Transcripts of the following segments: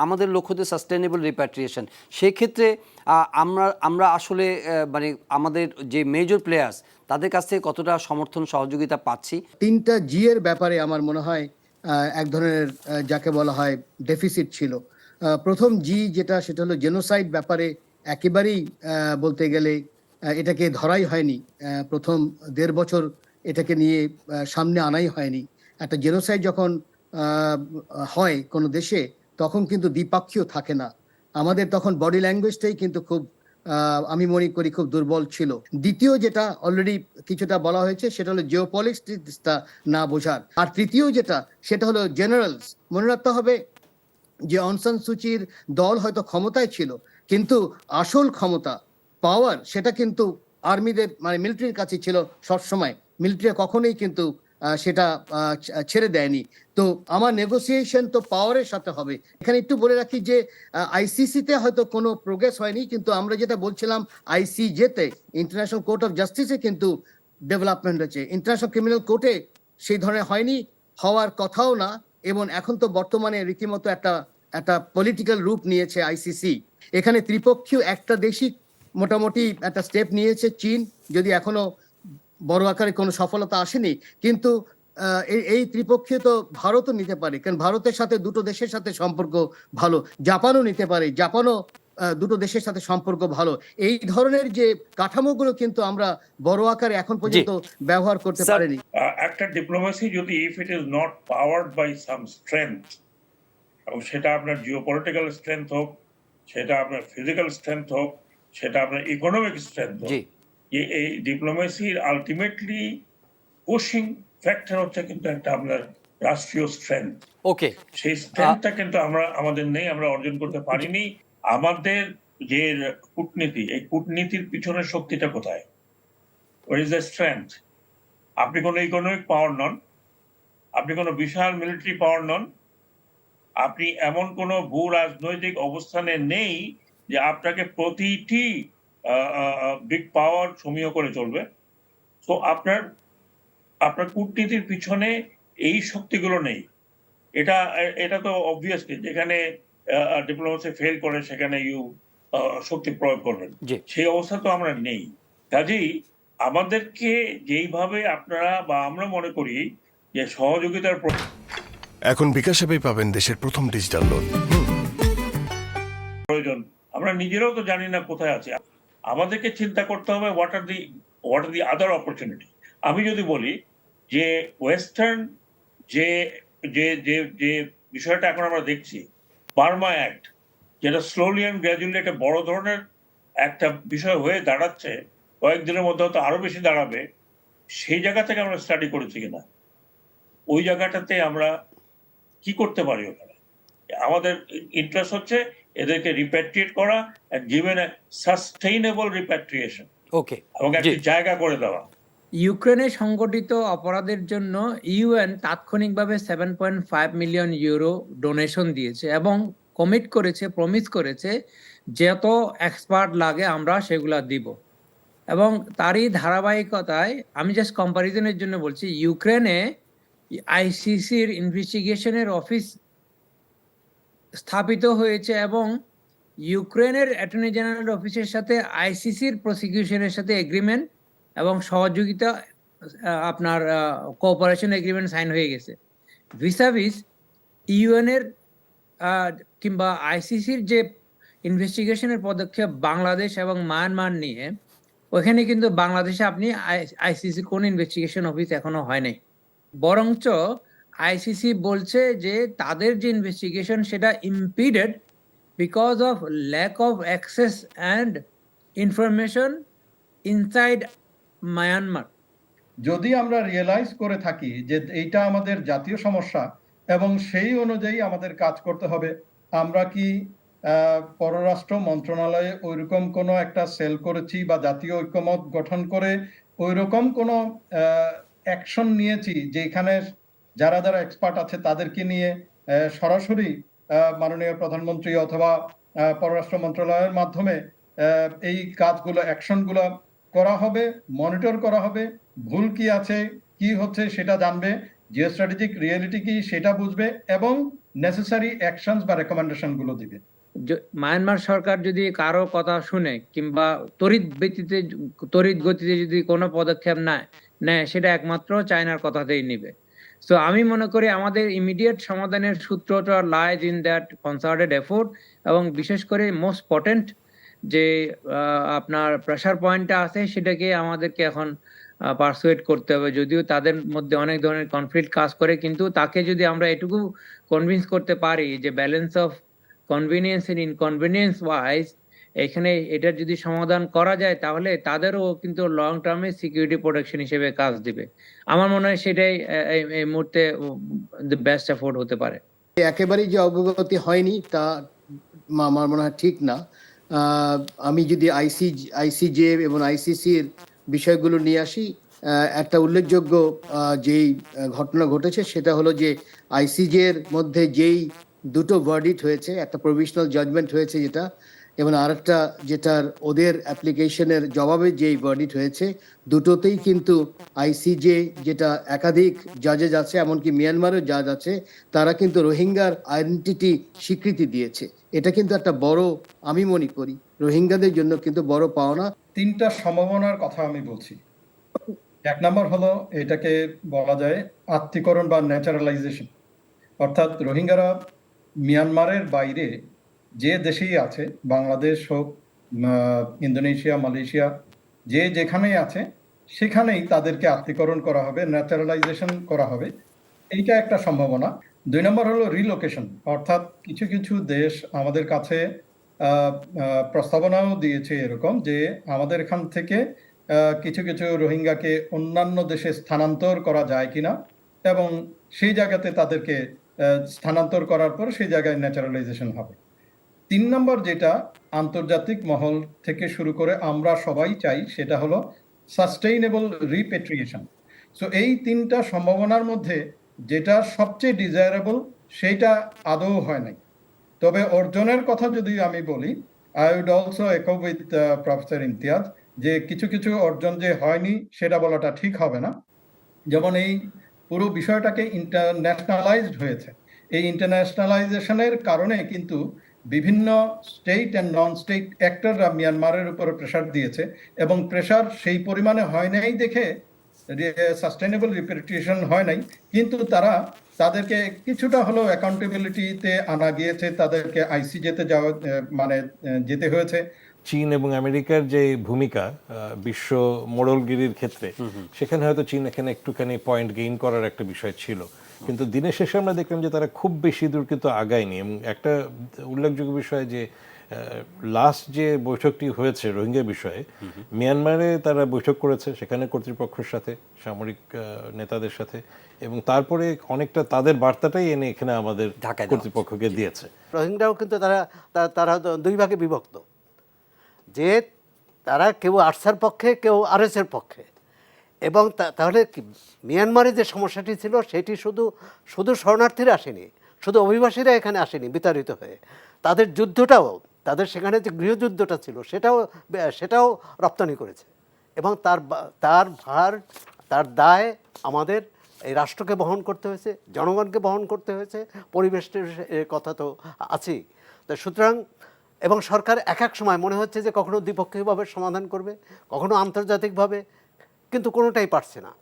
আমাদের লক্ষ্য তো সাস্টেনেবল রিপ্যাট্রিয়েশন। সেক্ষেত্রে আমরা আসলে মানে আমাদের যে মেজর প্লেয়ার্স তাদের কাছ থেকে কতটা সমর্থন সহযোগিতা পাচ্ছি? 3টা জি এর ব্যাপারে আমার মনে হয় এক ধরনের যাকে বলা হয় ডেফিসিট ছিল। প্রথম জি যেটা, সেটা হলো জেনোসাইড ব্যাপারে একেবারেই বলতে গেলে এটাকে ধরাই হয়নি। প্রথম 1.5 বছর এটাকে নিয়ে সামনে আনাই হয়নি। একটা জেনোসাইড যখন হয় কোনো দেশে, তখন কিন্তু দ্বিপাক্ষীয় থাকে না। আমাদের তখন বডি ল্যাঙ্গুয়েজটাই কিন্তু খুব আমি মনে করি খুব দুর্বল ছিল। দ্বিতীয় যেটা অলরেডি কিছুটা বলা হয়েছে, সেটা হলো জিওপলিটিক্সটা না বোঝার। আর তৃতীয় যেটা, সেটা হলো জেনারেলস। মনে রাখতে হবে যে অং সান সুচির দল হয়তো ক্ষমতায় ছিল, কিন্তু আসল ক্ষমতা, পাওয়ার, সেটা কিন্তু আর্মিদের মানে মিলিটারির কাছে ছিল সবসময়। মিলিটারি কখনোই কিন্তু সেটা ছেড়ে দেয়নি। তো আমার নেগোসিয়েশন তো পাওয়ারের সাথে হবে। এখানে একটু বলে রাখি যে আইসিসিতে হয়তো কোনো প্রোগ্রেস হয়নি, কিন্তু আমরা যেটা বলছিলাম আইসিজেতে, ইন্টারন্যাশনাল কোর্ট অফ জাস্টিসে কিন্তু ডেভেলপমেন্ট হয়েছে। ইন্টারন্যাশনাল ক্রিমিনাল কোর্টে সেই ধরনের হয়নি, হওয়ার কথাও না। এবং এখন তো বর্তমানে রীতিমতো একটা একটা পলিটিক্যাল রূপ নিয়েছে আইসিসি। এখানে ত্রিপক্ষীয় একটা দেশই মোটামুটি একটা স্টেপ নিয়েছে, চীন, যদি এখনো বড় আকারে কোনো সফলতা আসেনি। কিন্তু এই ত্রিপক্ষীয় তো ভারতও নিতে পারে, কারণ ভারতের সাথে দুটো দেশের সাথে সম্পর্ক ভালো। জাপানও নিতে পারে, জাপানও দুটো দেশের সাথে সম্পর্ক ভালো। এই ধরনের যে কাঠামোগুলো কিন্তু আমরা বড় আকারে এখন পর্যন্ত ব্যবহার করতে পারিনি। একটা ডিপ্লোমেসি যদি if it is not powered by some strength, এবং সেটা আপনার জিওপলিটিক্যাল স্ট্রেংথ হোক, সেটা আপনার ফিজিক্যাল স্ট্রেংথ হোক, সেটা আপনার ইকোনমিক স্ট্রেংথ হোক, যে এই ডিপ্লোমেসির আলটিমেটলি পুশিং ফ্যাক্টর হচ্ছে কিন্তু একটা আপনার রাষ্ট্রীয় স্ট্রেংথ। ওকে, সেই স্ট্রেংথটা কিন্তু আমাদের নেই, আমরা অর্জন করতে পারিনি। আমাদের যে কূটনীতি, এই কূটনীতির পিছনের শক্তিটা কোথায়? Where is the strength? আপনি কোনো ইকোনমিক পাওয়ার নন, আপনি কোনো বিশাল মিলিটারি পাওয়ার নন, আপনি এমন কোনো ভূ রাজনৈতিক অবস্থানে নেই যে আপনাকে প্রতিটি বিগ পাওয়ার সমীহ করে চলবে। তো আপনার কূটনীতির পিছনে এই শক্তিগুলো নেই। এটা তো অবভিয়াসলি, যেখানে ডিপ্লোমেসি ফেল করে সেখানে শক্তি প্রয়োগ করবেন, সেই অবস্থা তো আমরা নেই। কাজেই আমাদেরকে যেইভাবে আপনারা বা আমরা মনে করি যে সহযোগিতার এখন বিকাশ অ্যাপে পাবেন দেশের প্রথম ডিজিটাল লোন প্রয়োজন, আমরা নিজেরাও তো জানি না কোথায় আছে। আমাদেরকে চিন্তা করতে হবে what are the other opportunity. আমি যদি বলি যে ওয়েস্টার্ন যে যে যে যে বিষয়টা এখন আমরা দেখছি, বার্মা অ্যাক্ট, যেটা স্লোলি অ্যান্ড গ্র্যাজুয়ালি একটা বড় ধরনের একটা বিষয় হয়ে দাঁড়াচ্ছে, কয়েকদিনের মধ্যে হয়তো আরো বেশি দাঁড়াবে, সেই জায়গা থেকে আমরা স্টাডি করেছি কিনা, ওই জায়গাটাতে আমরা কি করতে পারি ওখানে। আমাদের ইন্টারেস্ট হচ্ছে এদেরকে রিপ্যাট্রিয়েট করা, গিভেন এ সাস্টেইনেবল রিপ্যাট্রিয়েশন, ওকে, এবং একটি জায়গা করে দেওয়া। ইউক্রেনে সংগঠিত অপরাধের জন্য ইউএন তাৎক্ষণিকভাবে 7.5 মিলিয়ন ইউরো ডোনেশন দিয়েছে এবং প্রমিস করেছে যত এক্সপার্ট লাগে আমরা সেগুলা দিব। এবং তারই ধারাবাহিকতায় আমি জাস্ট কম্পারিজনের জন্য বলছি, ইউক্রেনে আইসিসির ইনভেস্টিগেশনের অফিস স্থাপিত হয়েছে এবং ইউক্রেনের অ্যাটর্নি জেনারেল অফিসের সাথে আইসিসির প্রসিকিউশনের সাথে এগ্রিমেন্ট এবং সহযোগিতা আপনার কোঅপারেশন এগ্রিমেন্ট সাইন হয়ে গেছে। ভিসাভিস ইউএনের কিংবা আইসিসির যে ইনভেস্টিগেশনের পদক্ষেপ বাংলাদেশ এবং মায়ানমার নিয়ে, ওখানে কিন্তু বাংলাদেশে আপনি আইসিসি কোন ইনভেস্টিগেশন অফিস এখনো হয় নাই। বরঞ্চ আইসিসি বলছে যে তাদের যে ইনভেস্টিগেশন সেটা impeded because of lack of access and information inside Myanmar. যদি আমরা রিয়েলাইজ করে থাকি যে এইটা আমাদের জাতীয় সমস্যা এবং সেই অনুযায়ী আমাদের কাজ করতে হবে, আমরা কি পররাষ্ট্র মন্ত্রণালয়ে ওইরকম কোনো একটা সেল করেছি বা জাতীয় ঐক্যমত গঠন করে ওইরকম কোনো অ্যাকশন নিয়েছি যেখানে যারা যারা এক্সপার্ট আছে তাদেরকে নিয়ে সরাসরি মাননীয় প্রধানমন্ত্রী অথবা পররাষ্ট্র মন্ত্রণালয়ের মাধ্যমে এই কাজগুলো, অ্যাকশনগুলো করা হবে, মনিটর করা হবে, ভুল কি আছে, কি হচ্ছে সেটা জানবে, জিওস্ট্র্যাটেজিক রিয়েলিটি কি সেটা বুঝবে, এবং নেসেসারি অ্যাকশনস বা রেকমেন্ডেশন গুলো দিবে। মায়ানমার সরকার যদি কারো কথা শুনে কিংবা তড়িৎ গতিতে যদি কোনো পদক্ষেপ নেয় সেটা একমাত্র চায়নার কথাতেই নিবে। সো আমি মনে করি আমাদের ইমিডিয়েট সমাধানের সূত্রটা lies in that concerted effort, এবং বিশেষ করে মোস্ট পটেন্ট যে আপনার প্রেসার পয়েন্টটা আছে সেটাকে আমাদেরকে এখন পারসুয়েট করতে হবে। যদিও তাদের মধ্যে অনেক ধরনের কনফ্লিক্ট কাজ করে, কিন্তু তাকে যদি আমরা এটুকু কনভিন্স করতে পারি যে balance of convenience and inconvenience wise এখানে এটার যদি সমাধান করা যায় তাহলে তাদেরও কিন্তু লং টার্মে সিকিউরিটি প্রোটেকশন হিসেবে কাজ দিবে। আমার মনে হয় সেটাই এই মুহূর্তে দ্য বেস্ট এফোর্ট হতে পারে। একেবারেই যে অগ্রগতি হয়নি তা আমার মনে হয় ঠিক না। আমি যদি আইসিজে এবং আইসিসির বিষয়গুলো নিয়ে আসি, একটা উল্লেখযোগ্য যেই ঘটনা ঘটেছে সেটা হলো যে আইসিজে এর মধ্যে যেই দুটো ভার্ডিক্ট হয়েছে, একটা প্রভিশনাল জাজমেন্ট হয়েছে যেটা, এবং আরেকটা যেটার ওদের অ্যাপ্লিকেশনের জবাবে যেই ভার্ডিক্ট হয়েছে, দুটোতেই কিন্তু আইসিজে যেটা একাধিক জাজেস আছে, এমনকি মিয়ানমারের জাজ আছে, তারা কিন্তু রোহিঙ্গার আইডেন্টিটি স্বীকৃতি দিয়েছে। এটা কিন্তু একটা বড়, আমি মনে করি রোহিঙ্গাদের জন্য কিন্তু বড় পাওনা। তিনটা সম্ভাবনার কথা আমি বলছি। এক নম্বর হলো এটাকে বলা যায় আত্মীকরণ বা ন্যাচারালাইজেশন, অর্থাৎ রোহিঙ্গারা মিয়ানমারের বাইরে যে দেশেই আছে, বাংলাদেশ হোক, ইন্দোনেশিয়া, মালয়েশিয়া, যে যেখানেই আছে সেখানেই তাদেরকে আত্মীকরণ করা হবে, ন্যাচারালাইজেশন করা হবে। এইটা একটা সম্ভাবনা। 2 নম্বর হলো রিলোকেশন, অর্থাৎ কিছু কিছু দেশ আমাদের কাছে প্রস্তাবনাও দিয়েছে এরকম যে আমাদের এখান থেকে কিছু কিছু রোহিঙ্গাকে অন্যান্য দেশে স্থানান্তর করা যায় কিনা, এবং সেই জায়গাতে তাদেরকে স্থানান্তর করার পর সেই জায়গায় ন্যাচারালাইজেশন হবে। 3 নম্বর যেটা আন্তর্জাতিক মহল থেকে শুরু করে আমরা সবাই চাই সেটা হলো সাস্টেইনেবল রিপেট্রিয়েশন। সো এই তিনটা সম্ভাবনার মধ্যে যেটা সবচেয়ে ডিজায়ারেবল সেইটা আদৌ হয় নাই। তবে অর্জনের কথা যদি আমি বলি, আই উড অলসো একো উইথ প্রফেসর ইমতিয়াজ যে কিছু কিছু অর্জন যে হয়নি সেটা বলাটা ঠিক হবে না। যেমন এই পুরো বিষয়টাকে ইন্টারন্যাশনালাইজড হয়েছে। এই ইন্টারন্যাশনালাইজেশনের কারণে কিন্তু বিভিন্ন স্টেট অ্যান্ড নন স্টেট অ্যাক্টররা মিয়ানমারের উপরে প্রেশার দিয়েছে, এবং প্রেশার সেই পরিমাণে হয় নাই দেখে সাস্টেইনেবল রিপেট্রিয়েশন হয় নাই, কিন্তু তাদেরকে কিছুটা হলেও অ্যাকাউন্টেবিলিটিতে আনা গিয়েছে, তাদেরকে আইসিজেতে যাওয়া মানে যেতে হয়েছে। চীন এবং আমেরিকার যে ভূমিকা বিশ্ব মোড়লগিরির ক্ষেত্রে, সেখানে হয়তো চীন এখানে একটুখানি পয়েন্ট গেইন করার একটা বিষয় ছিল, কিন্তু দিনের শেষে আমরা দেখলাম যে তারা খুব বেশি দূর কিন্তু আগায়নি। এবং একটা উল্লেখযোগ্য বিষয় যে লাস্ট যে বৈঠকটি হয়েছে রোহিঙ্গা বিষয়ে, মিয়ানমারে তারা বৈঠক করেছে সেখানে কর্তৃপক্ষের সাথে, সামরিক নেতাদের সাথে, এবং তারপরে অনেকটা তাদের বার্তাটাই এনে এখানে আমাদের কর্তৃপক্ষকে দিয়েছে। রোহিঙ্গাও কিন্তু তারা দুই ভাগে বিভক্ত, যে তারা কেউ আরসার পক্ষে, কেউ আরএসের পক্ষে। এবং তাহলে মিয়ানমারে যে সমস্যাটি ছিল সেটি শুধু শরণার্থীরা আসেনি, শুধু অভিবাসীরা এখানে আসেনি বিতাড়িত হয়ে, তাদের যুদ্ধটাও, তাদের সেখানে যে গৃহযুদ্ধটা ছিল সেটাও রপ্তানি করেছে। এবং তার ভার, তার দায় আমাদের এই রাষ্ট্রকে বহন করতে হয়েছে, জনগণকে বহন করতে হয়েছে, পরিবেশের কথা তো আছেই। তো সুতরাং, এবং সরকার এক এক সময় মনে হচ্ছে যে কখনো দ্বিপক্ষীয়ভাবে সমাধান করবে, কখনো আন্তর্জাতিকভাবে, কিন্তু কোনোটাই পারছে না।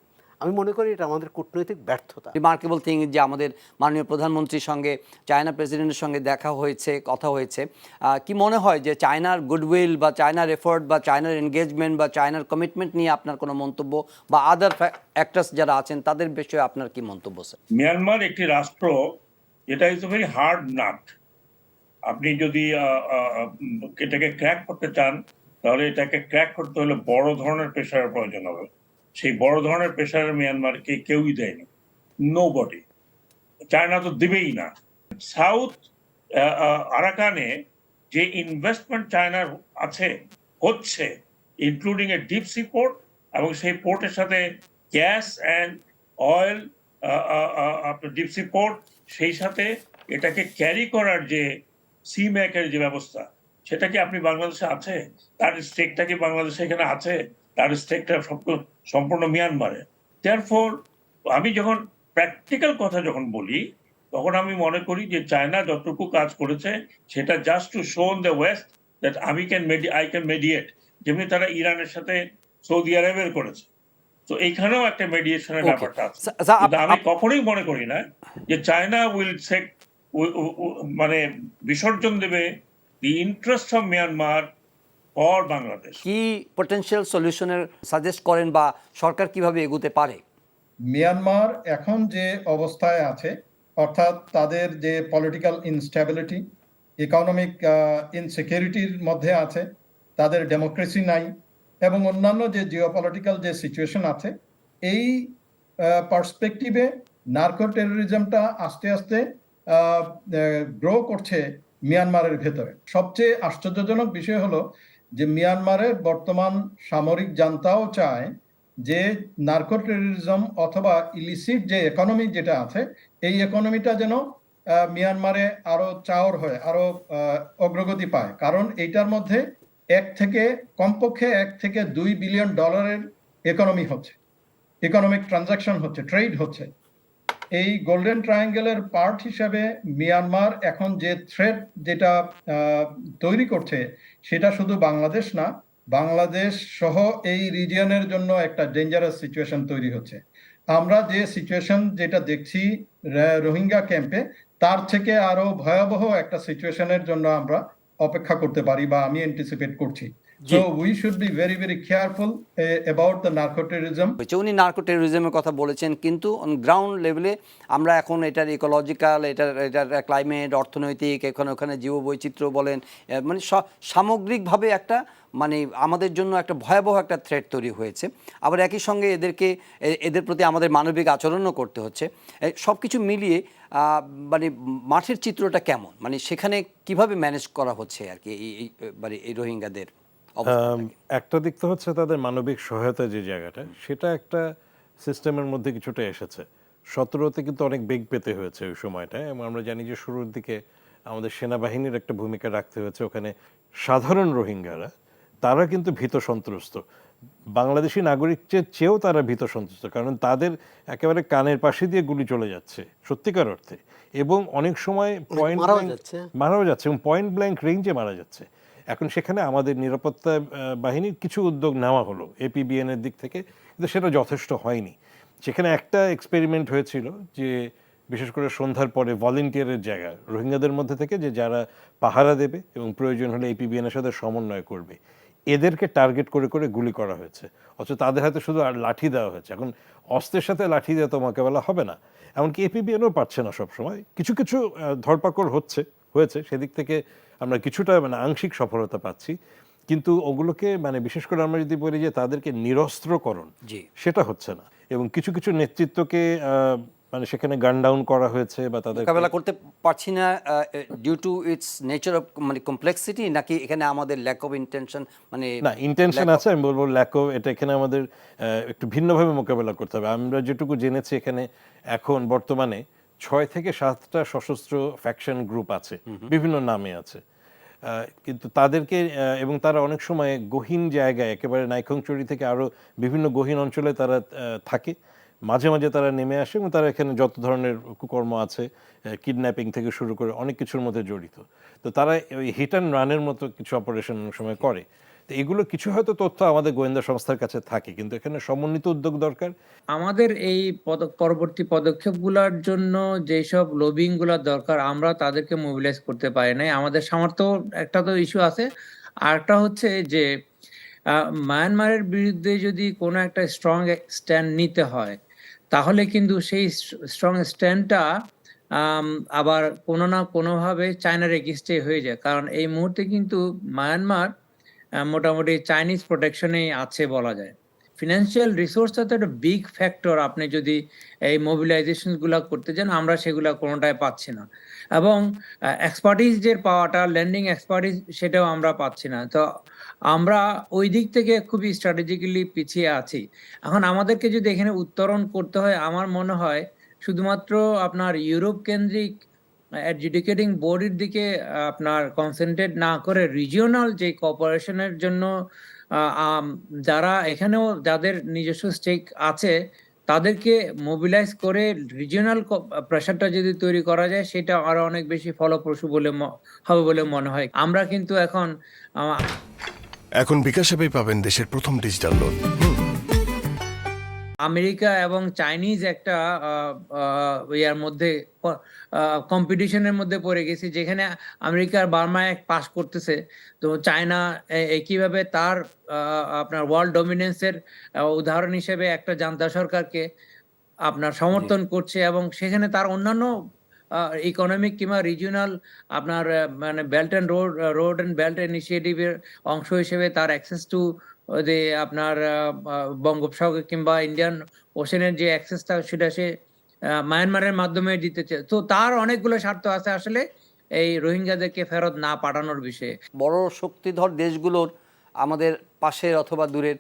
আমি মনে করি এটা আমাদের কূটনৈতিক ব্যর্থতা। রিমার্কেবল থিং যে আমাদের মাননীয় প্রধানমন্ত্রীর সঙ্গে চায়না প্রেসিডেন্টের সঙ্গে দেখা হয়েছে, কথা হয়েছে। কি মনে হয় যে চায়নার গুডউইল বা চায়নার এফোর্ট বা চায়নার এনগেজমেন্ট বা চায়নার কমিটমেন্ট নিয়ে আপনার কোনো মন্তব্য, বা আদার অ্যাক্টরস যারা আছেন তাদের বিষয়ে আপনার কি মন্তব্য স্যার? মিয়ানমার একটি রাষ্ট্র, এটা is a very hard nut. আপনি যদি এটাকে ক্র্যাক করতে চান তাহলে এটাকে ক্র্যাক করতে হলে বড় ধরনের প্রেশারের প্রয়োজন হবে। সেই বড় ধরনের প্রেশার মিয়ানমারকে কেউই দেয়নি, নোবডি। চায়না তো দিবেই না। সাউথ আরাকানে যে ইনভেস্টমেন্ট চায়নার হচ্ছে, including a deep sea port, এবং সেই পোর্টের সাথে গ্যাস অ্যান্ড অয়েল, আপনার ডিপ সি পোর্ট, সেই সাথে এটাকে ক্যারি করার যে সি ম্যাকের যে ব্যবস্থা, সেটা কি আপনি বাংলাদেশে আছে? তার স্টেকটা কি বাংলাদেশে এখানে আছে? তার স্টেকটা সম্পূর্ণ মিয়ানমারে। দেয়ারফর আমি যখন প্র্যাকটিক্যাল কথা যখন বলি, তখন আমি মনে করি যে চায়না যতটুকু কাজ করেছে সেটা just to show the West that I can mediate, যেমনি তারা ইরানের সাথে সৌদি আরবের করেছে। তো এইখানেও একটা মেডিয়েশনের Okay. ব্যাপারটা আছে। স্যার, কিন্তু আমি কখনোই মনে করি না যে চায়না উইল মানে বিসর্জন দেবে দি interest of Myanmar for Bangladesh. কি পটেনশিয়াল সলিউশনের সাজেস্ট করেন বা সরকার কিভাবে এগোতে পারে? মিয়ানমার এখন যে অবস্থায় আছে, অর্থাৎ তাদের যে পলিটিক্যাল ইনস্টেবিলিটি, ইকোনমিক ইনসিকিউরিটির মধ্যে আছে, তাদের ডেমোক্রেসি নাই, এবং অন্যান্য যে জিওপলিটিক্যাল যে সিচুয়েশন আছে, এই পার্সপেক্টিভে নার্কো টেরোরিজমটা আস্তে আস্তে গ্রো করছে মিয়ানমারের ভেতরে। সবচেয়ে আশ্চর্যজনক বিষয় হলো যে মিয়ানমারের বর্তমান সামরিক জান্তাও চায় যে নার্কো টেরোরিজম অথবা ইলিসিট যে ইকোনমি যেটা আছে, এই ইকোনমিটা যেন মিয়ানমারে আরো চাওর হয়, আরো অগ্রগতি পায়। কারণ এইটার মধ্যে কমপক্ষে 1 থেকে 2 বিলিয়ন ডলারের ইকোনমি হচ্ছে, ইকোনমিক ট্রানজাকশন হচ্ছে, ট্রেড হচ্ছে। এই গোল্ডেন ট্রায়াঙ্গেলের পার্ট হিসেবে মিয়ানমার এখন যে থ্রেট যেটা তৈরি করছে, সেটা শুধু বাংলাদেশ না, বাংলাদেশ সহ এই রিজিয়নের জন্য একটা ডেঞ্জারাস সিচুয়েশন তৈরি হচ্ছে। আমরা যে সিচুয়েশন যেটা দেখছি রোহিঙ্গা ক্যাম্পে, তার থেকে আরো ভয়াবহ একটা সিচুয়েশনের জন্য আমরা অপেক্ষা করতে পারি বা আমি অ্যান্টিসিপেট করছি। So we should be very, very careful about the narco terrorism. উনি নার্কো টেরোরিজমের কথা বলেছেন, কিন্তু অন গ্রাউন্ড লেভেলে আমরা এখন এটার ইকোলজিক্যাল, এটার ক্লাইমেট, অর্থনৈতিক, ওখানে জীববৈচিত্র্য বলেন, মানে সামগ্রিকভাবে একটা মানে আমাদের জন্য একটা ভয়াবহ একটা থ্রেট তৈরি হয়েছে। আবার একই সঙ্গে এদের প্রতি আমাদের মানবিক আচরণও করতে হচ্ছে। সব কিছু মিলিয়ে মানে মাঠের চিত্রটা কেমন, মানে সেখানে কিভাবে ম্যানেজ করা হচ্ছে আর কি মানে এই রোহিঙ্গাদের অবস্থাটাকে? একটা দিক তো হচ্ছে তাদের মানবিক সহায়তা যে জায়গাটা, সেটা একটা সিস্টেমের মধ্যে কিছুটা এসেছে। 17-তে কিন্তু অনেক বেগ পেতে হয়েছে ওই সময়টায়, এবং আমরা জানি যে শুরুর দিকে আমাদের সেনাবাহিনীর একটা ভূমিকা রাখতে হয়েছে ওখানে। সাধারণ রোহিঙ্গারা তারা কিন্তু ভীত সন্ত্রস্ত, বাংলাদেশি নাগরিকের চেয়েও তারা ভীত সন্ত্রস্ত, কারণ তাদের একেবারে কানের পাশে দিয়ে গুলি চলে যাচ্ছে সত্যিকার অর্থে, এবং অনেক সময় মারাও যাচ্ছে এবং পয়েন্ট ব্ল্যাঙ্ক রেঞ্জে মারা যাচ্ছে। এখন সেখানে আমাদের নিরাপত্তা বাহিনীর কিছু উদ্যোগ নেওয়া হলো APBN এর দিক থেকে, কিন্তু সেটা যথেষ্ট হয়নি। সেখানে একটা এক্সপেরিমেন্ট হয়েছিল যে বিশেষ করে সন্ধ্যার পরে ভলেন্টিয়ারের জায়গা রোহিঙ্গাদের মধ্যে থেকে, যে যারা পাহারা দেবে এবং প্রয়োজন হলে APBN এর সাথে সমন্বয় করবে, এদেরকে টার্গেট করে করে গুলি করা হয়েছে। অথচ তাদের হাতে শুধু আর লাঠি দেওয়া হয়েছে। এখন অস্ত্রের সাথে লাঠি দিয়ে তো মোকাবেলা হবে না, এমনকি APBNও পারছে না সবসময়। কিছু কিছু ধরপাকড় হয়েছে, সেদিক থেকে আমরা কিছুটা মানে আংশিক সফলতা পাচ্ছি, কিন্তু ওগুলোকে মানে বিশেষ করে আমরা যদি বলি যে তাদেরকে নিরস্ত্রকরণ, সেটা হচ্ছে না। এবং কিছু কিছু নেতৃত্বকে মানে সেখানে গান ডাউন করা হয়েছে বা তাদের মোকাবেলা করতে পারছি না due to its nature of মানে কমপ্লেক্সিটি, নাকি এখানে আমাদের ল্যাক অফ ইন্টেনশন? মানে না, ইন্টেনশন আছে, আমি বলবো ল্যাক অফ, এটা এখানে আমাদের একটু ভিন্নভাবে মোকাবেলা করতে হবে। আমরা যেটুকু জেনেছি এখানে এখন বর্তমানে 6 থেকে 7টা সশস্ত্র ফ্যাকশন গ্রুপ আছে, বিভিন্ন নামে আছে, কিন্তু তাদেরকে এবং তারা অনেক সময় গহীন জায়গায় একেবারে নাইখংচুরি থেকে আরও বিভিন্ন গহীন অঞ্চলে তারা থাকে। মাঝে মাঝে তারা নেমে আসে এবং তারা এখানে যত ধরনের কুকর্ম আছে, কিডন্যাপিং থেকে শুরু করে অনেক কিছুর মধ্যে জড়িত। তো তারা ওই হিট অ্যান্ড রানের মতো কিছু অপারেশন অনেক সময় করে। তো এগুলো কিছু হয়তো তথ্য আমাদের গোয়েন্দা সংস্থার কাছে থাকে, কিন্তু এখানে সমন্বিত উদ্যোগ দরকার। আমাদের এই পরবর্তী পদক্ষেপগুলোর জন্য যেসব লবিং গুলা দরকার, আমরা তাদেরকে মোবিলাইজ করতে পারি নাই। আমাদের সামর্থ্য একটা তো ইস্যু আছে, আর একটা হচ্ছে যে মায়ানমারের বিরুদ্ধে যদি কোনো একটা স্ট্রং স্ট্যান্ড নিতে হয়, তাহলে কিন্তু সেই স্ট্রং স্ট্যান্ডটা আবার কোনো না কোনোভাবে চায়নার এগেইনস্টে হয়ে যায়। কারণ এই মুহূর্তে কিন্তু মায়ানমার মোটামুটি চাইনিজ প্রোটেকশনেই আছে বলা যায়। ফিনান্সিয়াল রিসোর্সটা তো একটা বিগ ফ্যাক্টর। আপনি যদি এই মোবিলাইজেশন গুলা করতে চান, আমরা সেগুলা কোনোটাই পাচ্ছি না, এবং এক্সপার্টিস যে পাওয়াটা, ল্যান্ডিং এক্সপার্টিস, সেটাও আমরা পাচ্ছি না। তো আমরা ওই দিক থেকে খুবই স্ট্র্যাটেজিক্যালি পিছিয়ে আছি। এখন আমাদেরকে যদি এখানে উত্তরণ করতে হয়, আমার মনে হয় শুধুমাত্র আপনার ইউরোপ কেন্দ্রিক অ্যাডজুডিকেটিং বোর্ডের দিকে আপনার কনসেন্ট্রেট না করে রিজিওনাল যে কোঅপারেশনের জন্য যারা এখানেও যাদের নিজস্ব স্টেক আছে, তাদেরকে মোবিলাইজ করে রিজিওনাল প্রেশারটা যদি তৈরি করা যায়, সেটা আরো অনেক বেশি ফলপ্রসূ বলে হবে বলে মনে হয়। আমরা কিন্তু এখন এখন বিকাশ অ্যাপেই পাবেন দেশের প্রথম ডিজিটাল লোন। আমেরিকা এবং চাইনিজ একটা ইয়ার মধ্যে কম্পিটিশনের মধ্যে পড়ে গেছি, যেখানে আমেরিকার বার্মা অ্যাক্ট পাস করতেছে, তো চায়না কিভাবে তার আপনার ওয়ার্ল্ড ডমিনেন্সের উদাহরণ হিসেবে একটা জান্তা সরকারকে আপনার সমর্থন করছে, এবং সেখানে তার অন্যান্য ইকোনমিক কিংবা রিজিওনাল আপনার মানে belt and road and belt ইনিশিয়েটিভের অংশ হিসেবে তার অ্যাক্সেস টু যে আপনার বঙ্গোপসাগর কিংবা ইন্ডিয়ান ওশেনের যে অ্যাক্সেসটা, সেটা সে মায়ানমারের মাধ্যমে দিতেছে। তো তার অনেকগুলো স্বার্থ আছে আসলে এই রোহিঙ্গাদেরকে ফেরত না পাঠানোর বিষয়ে। বড় শক্তিধর দেশগুলোর আমাদের পাশের অথবা দূরের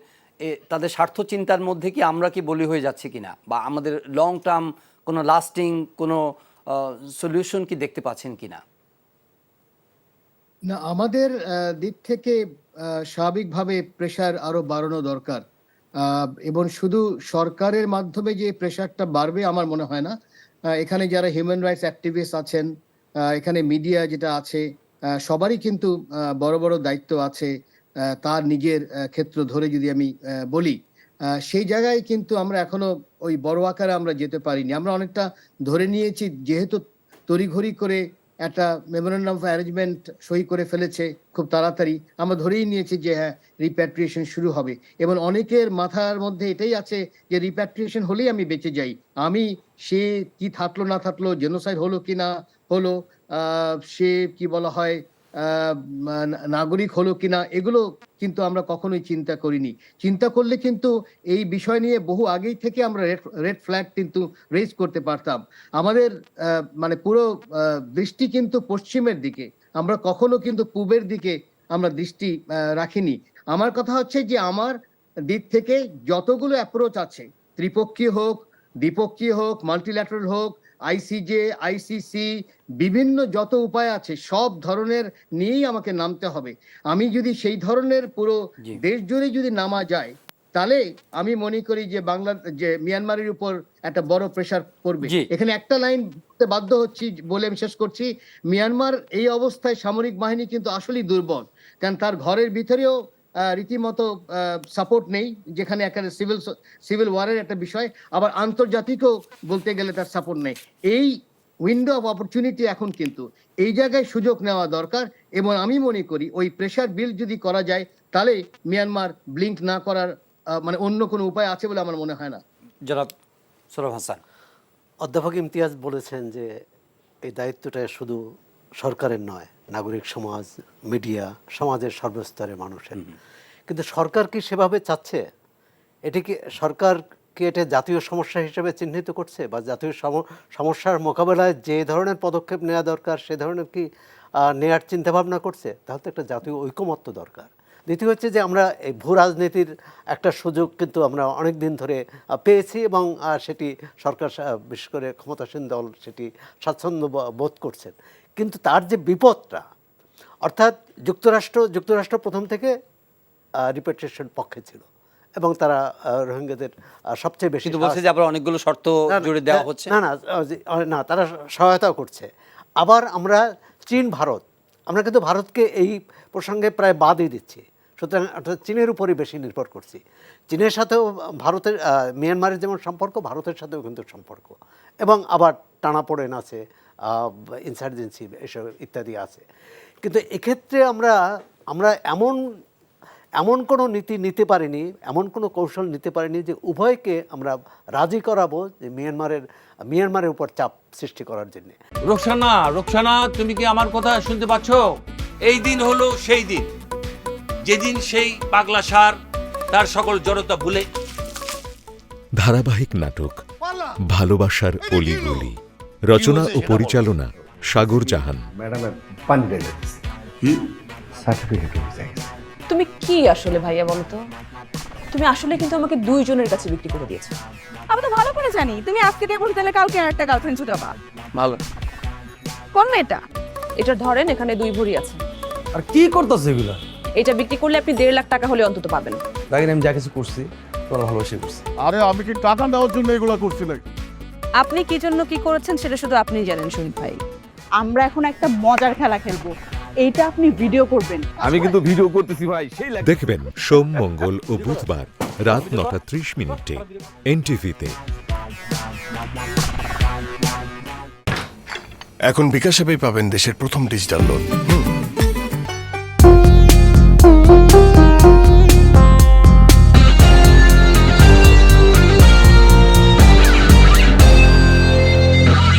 তাদের স্বার্থ চিন্তার মধ্যে কি আমরা কি বলি হয়ে যাচ্ছি কিনা, বা আমাদের লং টার্ম কোনো লাস্টিং কোনো সলিউশন কি দেখতে পাচ্ছেন কিনা? না, আমাদের দিক থেকে স্বাভাবিকভাবে প্রেশার আরো বাড়ানো দরকার, এবং শুধু সরকারের মাধ্যমে যে প্রেশারটা বাড়বে আমার মনে হয় না। এখানে যারা হিউম্যান রাইটস অ্যাক্টিভিস্ট আছেন, এখানে মিডিয়া যেটা আছে, সবারই কিন্তু বড় বড় দায়িত্ব আছে। তার নিজের ক্ষেত্র ধরে যদি আমি বলি, সেই জায়গায় কিন্তু আমরা এখনো ওই বড় আকারে আমরা যেতে পারিনি। আমরা অনেকটা ধরে নিয়েছি, যেহেতু তড়িঘড়ি করে একটা মেমোরেন্ডাম অফ অ্যারেঞ্জমেন্ট সই করে ফেলেছে খুব তাড়াতাড়ি, আমরা ধরেই নিয়েছি যে হ্যাঁ রিপ্যাট্রিয়েশন শুরু হবে, এবং অনেকের মাথার মধ্যে এটাই আছে যে রিপ্যাট্রিয়েশন হলেই আমি বেঁচে যাই, আমি সে কি থাকলো না থাকলো, জেনোসাইড হলো কি না হলো, সে কি বলা হয় নাগরিক হলো কিনা, এগুলো কিন্তু আমরা কখনোই চিন্তা করিনি। চিন্তা করলে কিন্তু এই বিষয় নিয়ে বহু আগেই থেকে আমরা রেড ফ্ল্যাগ কিন্তু রেজ করতে পারতাম। আমাদের মানে পুরো দৃষ্টি কিন্তু পশ্চিমের দিকে, আমরা কখনো কিন্তু পূবের দিকে আমরা দৃষ্টি রাখিনি। আমার কথা হচ্ছে যে আমার দিক থেকে যতগুলো অ্যাপ্রোচ আছে, ত্রিপক্ষীয় হোক, দ্বিপক্ষীয় হোক, মাল্টিল্যাটারাল হোক, আইসিজে, আইসিসি, বিভিন্ন যত উপায় আছে, সব ধরনের নিয়েই আমাকে নামতে হবে। আমি যদি সেই ধরনের পুরো দেশ জুড়ে যদি নামা যায়, তাহলে আমি মনে করি যে মিয়ানমারের উপর একটা বড় প্রেসার পড়বে। এখানে একটা লাইন বাধ্য হচ্ছি বলে আমি শেষ করছি, মিয়ানমার এই অবস্থায় সামরিক বাহিনী কিন্তু আসলেই দুর্বল, কারণ তার ঘরের ভিতরেও রীতিমতো সাপোর্ট নেই, যেখানে একটা সিভিল ওয়ারের একটা বিষয়, আবার আন্তর্জাতিকও বলতে গেলে তার সাপোর্ট নেই। এই উইন্ডো অফ অপরচুনিটি এখন কিন্তু এই জায়গায় সুযোগ নেওয়া দরকার, এবং আমি মনে করি ওই প্রেসার বিল্ড যদি করা যায়, তাহলে মিয়ানমার ব্লিঙ্ক না করার মানে অন্য কোনো উপায় আছে বলে আমার মনে হয় না। জনাব সোহরাব হাসান। অধ্যাপক ইমতিয়াজ বলেছেন যে এই দায়িত্বটা শুধু সরকারের নয়, নাগরিক সমাজ, মিডিয়া, সমাজের সর্বস্তরের মানুষের। কিন্তু সরকার কি সেভাবে চাচ্ছে? এটি কি সরকার কি এটা জাতীয় সমস্যা হিসেবে চিহ্নিত করছে, বা জাতীয় সমস্যার মোকাবেলায় যে ধরনের পদক্ষেপ নেওয়া দরকার সে ধরনের কি নেওয়ার চিন্তাভাবনা করছে? তাহলে তো একটা জাতীয় ঐকমত্য দরকার। দ্বিতীয় হচ্ছে যে আমরা এই ভূ রাজনীতির একটা সুযোগ কিন্তু আমরা অনেক দিন ধরে পেয়েছি, এবং সেটি সরকার, বিশেষ করে ক্ষমতাসীন দল, সেটি স্বাচ্ছন্দ্য বোধ করছেন। কিন্তু তার যে বিপদটা, অর্থাৎ যুক্তরাষ্ট্র প্রথম থেকে রিপ্যাট্রিয়েশন পক্ষে ছিল, এবং তারা রোহিঙ্গাদের সবচেয়ে বেশি বলছে যে আবার অনেকগুলো শর্ত জুড়ে দেওয়া হচ্ছে। না, তারা সহায়তাও করছে। আবার আমরা চীন, ভারত, আমরা কিন্তু ভারতকে এই প্রসঙ্গে প্রায় বাদই দিচ্ছি, সুতরাং চীনের উপরই বেশি নির্ভর করছি। চীনের সাথেও ভারতের, মিয়ানমারের যেমন সম্পর্ক, ভারতের সাথেও কিন্তু সম্পর্ক, এবং আবার টানাপোড়েন আছে, ইনসার্জেন্সি এসব ইত্যাদি আছে। কিন্তু এক্ষেত্রে আমরা এমন কোনো নীতি নিতে পারিনি, এমন কোনো কৌশল নিতে পারিনি যে উভয়কে আমরা রাজি করাবো যে মিয়ানমারের উপর চাপ সৃষ্টি করার জন্য। রোকসানা, তুমি কি আমার কথা শুনতে পাচ্ছ? এই দিন হলো সেই দিন যেদিন সেই পাগলা ষাঁড় তার সকল জড়তা ভুলে। ধারাবাহিক নাটক ভালোবাসার অলিগলি, রচনা ও পরিচালনা সাগর জাহান। তুমি কি আসলে ভাইয়া বলো তো? তুমি আসলে কিন্তু আমাকে দুইজনের কাছে বিক্রি করে দিয়েছো। আমি তো ভালো করে জানি তুমি আজকে দিয়ে বলতে তাহলে কালকে একটা গার্লফ্রেন্ড ছুটাবা। ভালো। কোন মেয়েটা? এটা ধরেন, এখানে 2 ভরি আছে। আর কি করতেছে এগুলা? এটা বিক্রি করলে আপনি 1.5 লাখ টাকা হলে অন্তত পাবেন। দেখেন আমি যা কিছু করছি তোমার ভালোবাসি করছি। আরে আমি কি টাকা নেওয়ার জন্য এগুলো করছি নাকি? আপনি কি জন্য কি করেছেন সেটা শুধু আপনিই জানেন শহীদ ভাই। আমরা এখন একটা মজার খেলা খেলবো, এইটা আপনি ভিডিও করবেন। আমি কিন্তু ভিডিও করতেছি ভাই, সেই দেখবেন সোম, মঙ্গল ও বুধবার রাত 9:30 এনটিভিতে। এখন বিকাশ অ্যাপেই পাবেন দেশের প্রথম ডিজিটাল লোন।